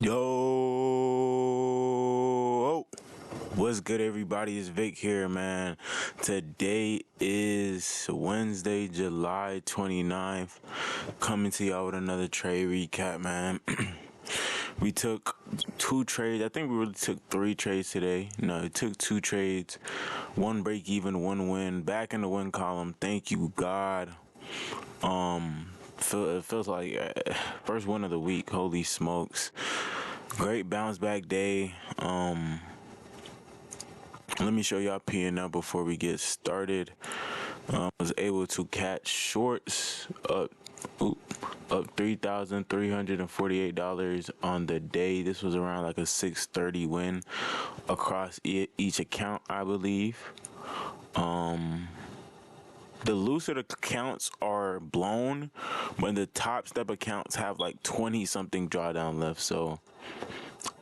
Yo, what's good, everybody? It's Vic here, man. Today is Wednesday, July 29th. Coming to y'all with another trade recap, man. We took two trades. I think we really took three trades today. No, it took two trades. One break even, one win. Back in the win column. Thank you, God. It feels like first win of the week. Holy smokes. Great bounce back day. Let me show y'all P&L before we get started. Was able to catch shorts up $3,348 on the day. This was around like a 630 win across each account, I believe. The looser accounts are blown, but the top step accounts have like 20 something drawdown left. So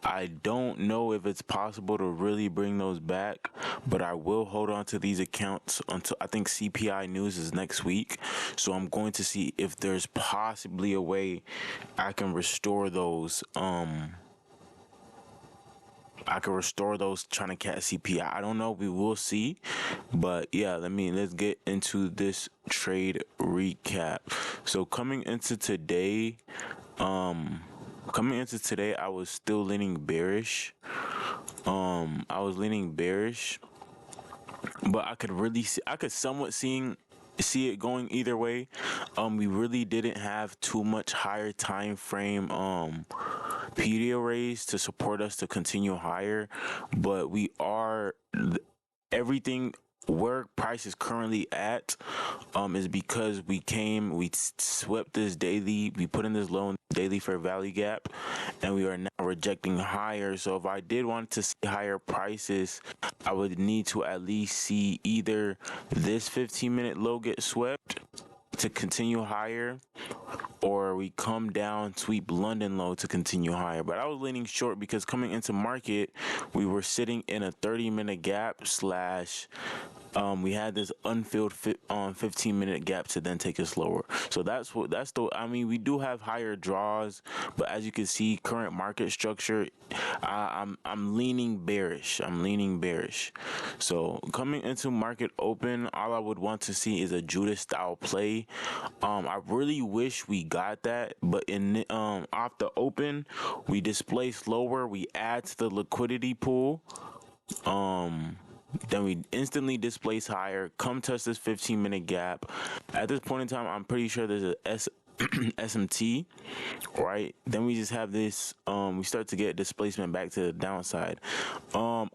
I don't know if it's possible to really bring those back, but I will hold on to these accounts until I think CPI news is next week. So I'm going to see if there's possibly a way I can restore those. Trying to catch CPI. I don't know. We will see. But yeah, let's get into this trade recap. So coming into today, I was still leaning bearish. But I could somewhat see it going either way. We really didn't have too much higher time frame PDO raise to support us to continue higher, but everything where price is currently at is because we swept this daily, we put in this low daily fair value gap, and we are now rejecting higher. So if I did want to see higher prices, I would need to at least see either this 15-minute low get swept to continue higher, or we come down, sweep London low to continue higher. But I was leaning short because coming into market, we were sitting in a 30-minute gap slash we had this unfilled 15-minute gap to then take us lower. So we do have higher draws, but as you can see, current market structure, I'm leaning bearish. So coming into market open, all I would want to see is a Judas style play. I really wish we got that, but in off the open, we displace lower, we add to the liquidity pool. Then we instantly displace higher, come touch this 15-minute gap. At this point in time, I'm pretty sure there's a SMT, right? Then we just have this, we start to get displacement back to the downside. Although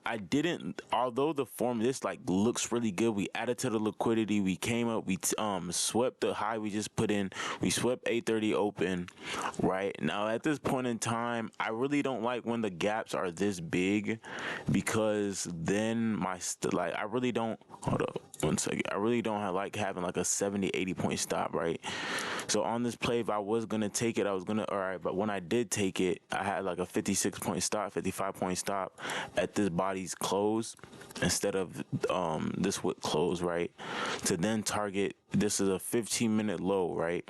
this like looks really good, we added to the liquidity, we came up, we swept the high we just put in, we swept 830 open, right? Now at this point in time, I really don't like when the gaps are this big, because then I really don't, hold up one second, I really don't like having like a 70-80 point stop, right? So on this play, if I was gonna take it, but when I did take it, I had like a 56 point stop, 55 point stop at this body's close instead of this wick close, right? To then target, this is a 15-minute low, right?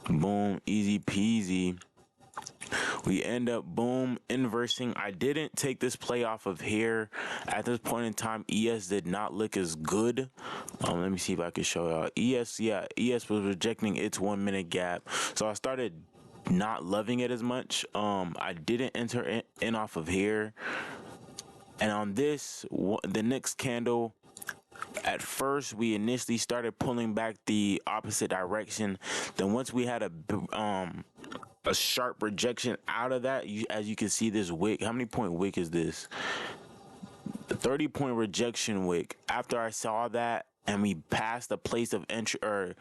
Boom, easy peasy. We end up, boom, inversing. I didn't take this play off of here. At this point in time, ES did not look as good. Let me see if I can show y'all. ES was rejecting its 1 minute gap. So I started not loving it as much. I didn't enter in off of here. And on this, the next candle, at first we initially started pulling back the opposite direction. Then once we had a sharp rejection out of that, as you can see, this wick, how many point wick is this? The 30-point rejection wick. After I saw that and we passed the place of entry, or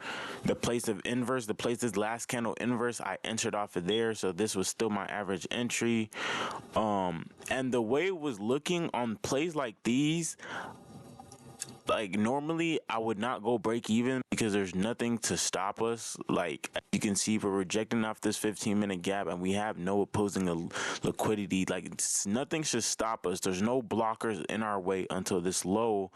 the place of inverse, this last candle inverse, I entered off of there. So this was still my average entry. And the way it was looking on plays like these, like normally I would not go break even because there's nothing to stop us. Like you can see, we're rejecting off this 15-minute gap and we have no opposing liquidity. Like nothing should stop us. There's no blockers in our way until this low.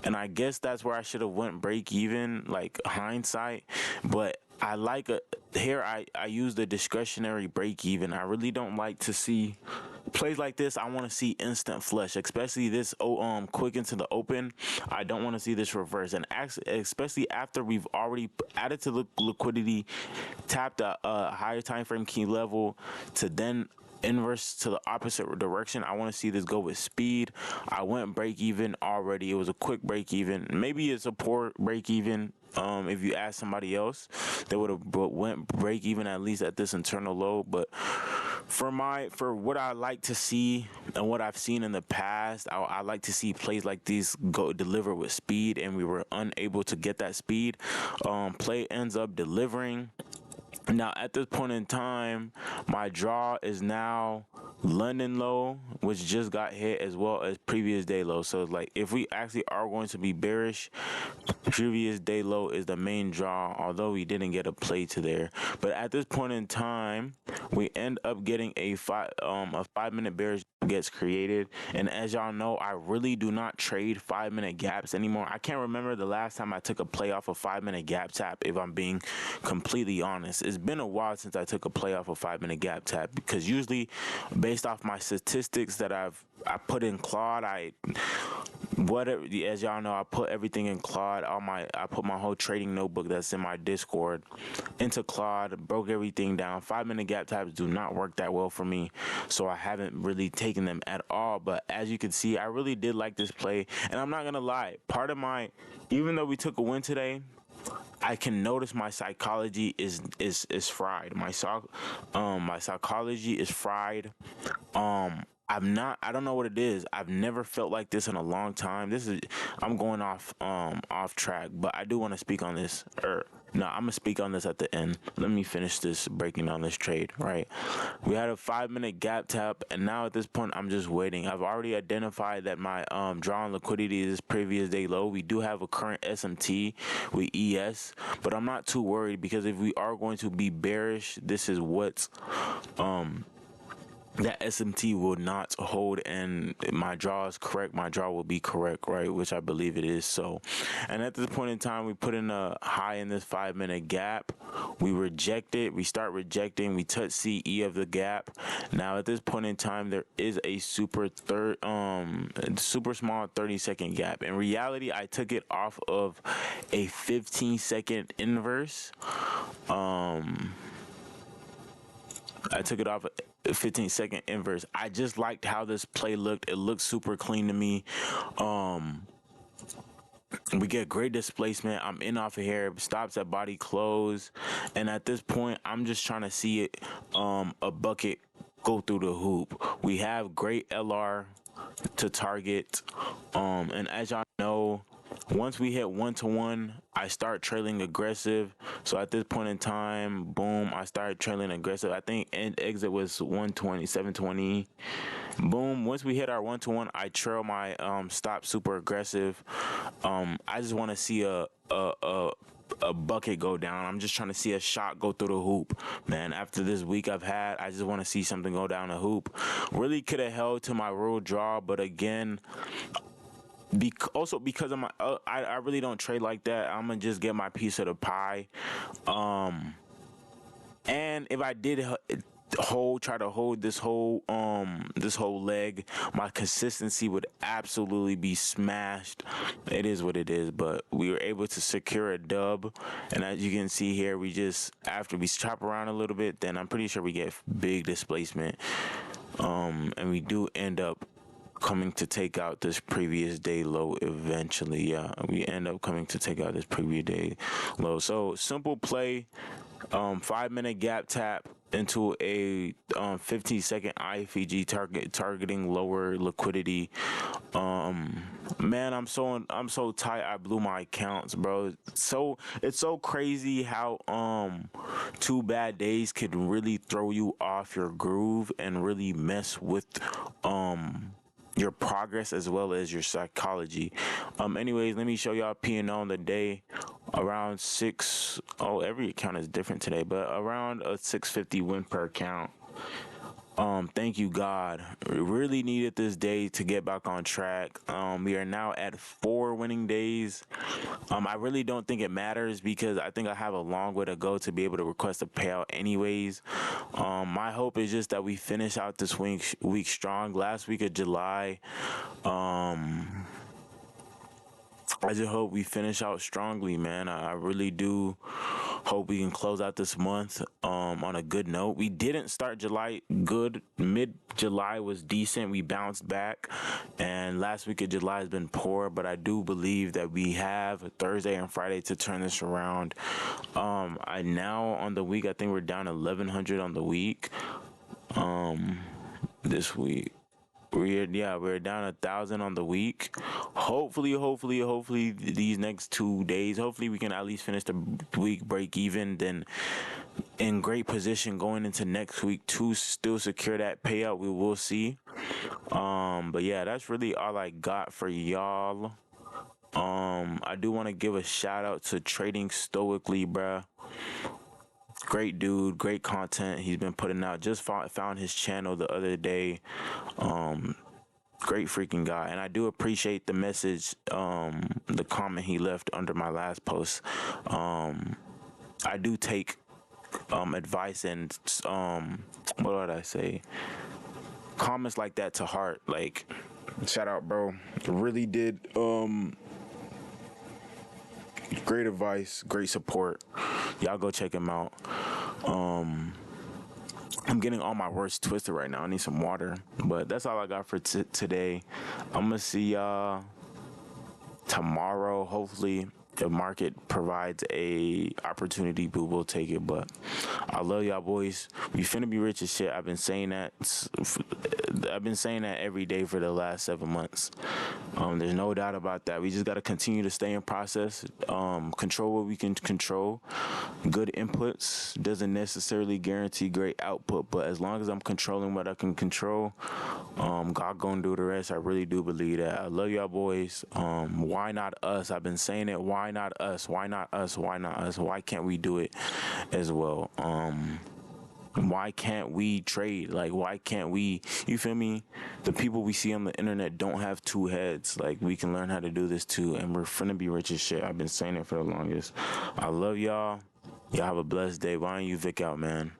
And I guess that's where I should have went break even, like hindsight. But I like a here I use the discretionary break even. I really don't like to see plays like this. I want to see instant flush, especially this quick into the open. I don't want to see this reverse, and especially after we've already added to the liquidity, tapped a higher time frame key level to then inverse to the opposite direction. I want to see this go with speed. I went break even already. It was a quick break even. Maybe it's a poor break even. If you ask somebody else, they would have went break even at least at this internal low. But for what I like to see and what I've seen in the past, I like to see plays like these go deliver with speed, and we were unable to get that speed. Play ends up delivering. Now, at this point in time, my draw is now London low, which just got hit, as well as previous day low. So, like, if we actually are going to be bearish, previous day low is the main draw, although we didn't get a play to there. But at this point in time, we end up getting a 5-minute bearish gets created. And as y'all know, I really do not trade 5-minute gaps anymore. I can't remember the last time I took a play off a 5-minute gap tap, if I'm being completely honest. It's been a while since I took a play off a 5-minute gap tap, because usually based off my statistics that I put in Claude, whatever, as y'all know, I put everything in Claude. I put my whole trading notebook that's in my Discord into Claude, broke everything down. 5-minute gap taps do not work that well for me, so I haven't really taken them at all. But as you can see, I really did like this play, and I'm not gonna lie, even though we took a win today, I can notice my psychology is fried. My psychology is fried. I don't know what it is. I've never felt like this in a long time. I'm going off track, but I do want to speak on this. No, I'm gonna speak on this at the end. Let me finish this breaking down this trade, right? We had a 5-minute gap tap, and now at this point, I'm just waiting. I've already identified that my draw on liquidity is previous day low. We do have a current SMT with ES, but I'm not too worried, because if we are going to be bearish, this is what's that SMT will not hold, and my draw is correct. My draw will be correct, right? Which I believe it is. So, and at this point in time, we put in a high in this 5-minute gap. We reject it. We start rejecting. We touch CE of the gap. Now at this point in time, there is a super small 30-second gap. In reality, I took it off of a 15-second inverse. I took it off a 15-second inverse. I just liked how this play looked. It looked super clean to me. We get great displacement. I'm in off of here. Stops at body close. And at this point, I'm just trying to see it, a bucket go through the hoop. We have great LR to target. And as y'all know, once we hit 1-to-1, I start trailing aggressive. So at this point in time, boom, I started trailing aggressive. I think end exit was 120, 720. Boom. Once we hit our 1-to-1, I trail my stop super aggressive. I just want to see a bucket go down. I'm just trying to see a shot go through the hoop, man. After this week I've had, I just want to see something go down the hoop. Really could have held to my real draw, but again, because of my I really don't trade like that. I'm gonna just get my piece of the pie. And if I did try to hold this whole leg, my consistency would absolutely be smashed. It is what it is, but we were able to secure a dub. And as you can see here, after we chop around a little bit, then I'm pretty sure we get big displacement, and we do end up coming to take out this previous day low eventually. Yeah, we end up coming to take out this previous day low. So simple play, 5-minute gap tap into a 15-second IFEG targeting lower liquidity. Man, I'm so tight. I blew my accounts, bro. So it's so crazy how 2 bad days could really throw you off your groove and really mess with your progress as well as your psychology. Anyways, let me show y'all P&L on the day. Around every account is different today, but around a 650 win per account. Thank you, God. We really needed this day to get back on track. We are now at 4 winning days. I really don't think it matters because I think I have a long way to go to be able to request a payout anyways. My hope is just that we finish out this week strong. Last week of July, I just hope we finish out strongly, man. I really do hope we can close out this month on a good note. We didn't start July good. Mid July was decent. We bounced back, and last week of July has been poor. But I do believe that we have Thursday and Friday to turn this around. I now on the week, I think we're down 1,100 on the week. This week. We're down 1,000 on the week. Hopefully these next 2 days, hopefully we can at least finish the week break even, then in great position going into next week to still secure that payout. We will see. But yeah, that's really all I got for y'all. I do want to give a shout out to Trading Stoically, bruh. Great dude, great content he's been putting out. Just found his channel the other day. Great freaking guy, and I do appreciate the message, the comment he left under my last post. I do take advice and what did I say? Comments like that to heart. Like, shout out, bro. Really did great advice, great support. Y'all go check him out. I'm getting all my words twisted right now. I need some water. But that's all I got for today. I'm going to see y'all tomorrow. Hopefully the market provides a opportunity, but we'll take it. But I love y'all, boys. We finna be rich as shit. I've been saying that every day for the last 7 months. There's no doubt about that. We just got to continue to stay in process, control what we can control. Good inputs doesn't necessarily guarantee great output, but as long as I'm controlling what I can control, God gonna do the rest. I really do believe that. I love y'all, boys. Why not us? I've been saying it. Why not us? Why not us? Why not us? Why can't we do it as well? Why can't we trade? Like, why can't we, you feel me? The people we see on the internet don't have two heads. Like, we can learn how to do this too, and we're finna be rich as shit. I've been saying it for the longest. I love y'all. Y'all have a blessed day. Why don't you Vic out, man?